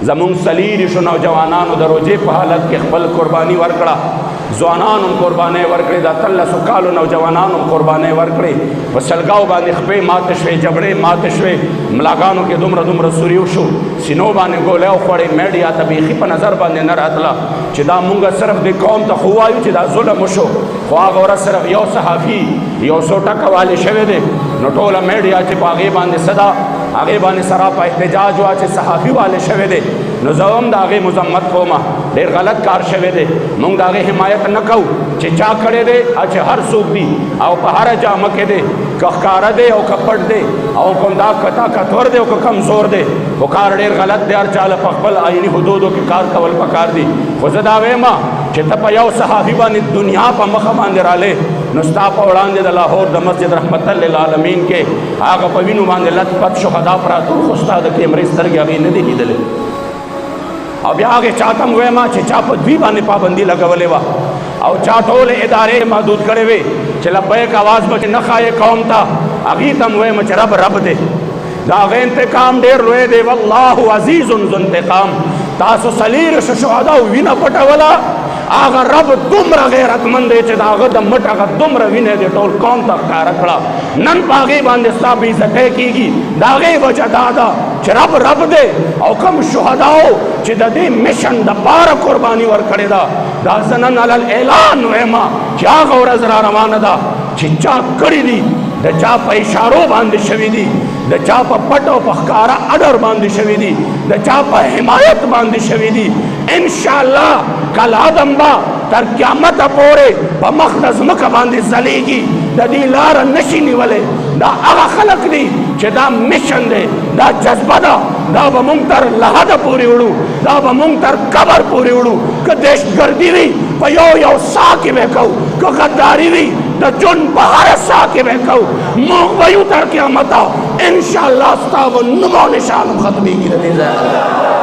زمون سلیری شو نوجوانانو د روزې په حالت کې خپل قرباني ورکړه، ځوانانو قربانۍ ورکړې، د 13 کالو نوجوانانو قربانۍ ورکړې، په سلګاو باندې خپې ماتې شوې، جبړې ماتې شوې، ملاګانو کې دومره سوریو شو، سینو باندې ګولۍ وخوړې، میډیا ته بیخي په نظر باندې نه راتله چې دا مونږ صرف د قوم ته خو وایو چې دا ظلم وشو، خو هغه ورځ صرف یو صحافي یو څو ټکه والې شوی دی، نو ټوله میډیا چې په هغې باندې صدا هغې باندې سراپا احتجاج وا چې صحافي والې شوی دی، نو زه هم د هغې مذمت کومه، ډېر غلط کار شوی دی، موږ د هغې حمایت نه کوو چې چا کړی دی چې هر څوک دی او په هره جامه کې دی، که ښکاره دی او که پټ دی او کوم دا کتا کتور دی او که کمزور دی، خو کار ډېر غلط دی، هر چاله په خپل آئیني حدودو کې کار کول پکار دي، خو زه دا وایم چې ته په یو صحافي باندې دنیا په مخه باندې رالې، نو ستا په وړاندې د لاهور د مسجد رحمت للعالمین کې هغه په وینو باندې لت پت شهدا پراته خو ستا د کیمرې سترګې هغې نه دي لیدلې، او بیا هغې چاته م وایم چې چا په دوی باندې پابندي لګولې وه او چا ټولې ادارې محدود کړې وې چې لبیک اواز به چې نه ښایې قوم ته، هغې ته م وایم چې رب دی، د هغې انتقام ډېر لوی دی، والله عزیز ذو انتقام، تاسو څلېرویشت شهداو وینه پټوله، هغه رب دومره غیرتمند دی چې د هغه د مټ هغه دومره وینه دی ټول قوم ته ښکاره کړه، نن په هغې باندې ستا بېعزتۍ کېږي، د هغې وجه دا ده چې رب دی، او کوم شهداو چې د دې مشن دپاره قرباني ورکړې ده، دا زه نن علل اعلان وایم چې هغه ورځ را روانه ده چې چا کړي دي، د چا په اشارو باندې شوي دي، د چا په پټ او په ښکاره اډر باندې شوي دي، د چا په حمایت باندې شوي دي، انشاءالله کل عدم با تر قیامته پورې په مخ د ځمکه باندې ځلیږي، د دې لاره نشي نیولی، دا هغه خلک دي چې دا مشن دی، دا جذبه ده، دا به مونږ تر لحده پورې وړو، دا به مونږ تر قبر پورې وړو، که دهشتګردي وي په یو ساه کې به کوو، که غداري وي د جون په هره ساه کې به کوو، موږ به یو تر قیامته انشاءالله ستا به نوم او نشان ختمېږي د دې ځای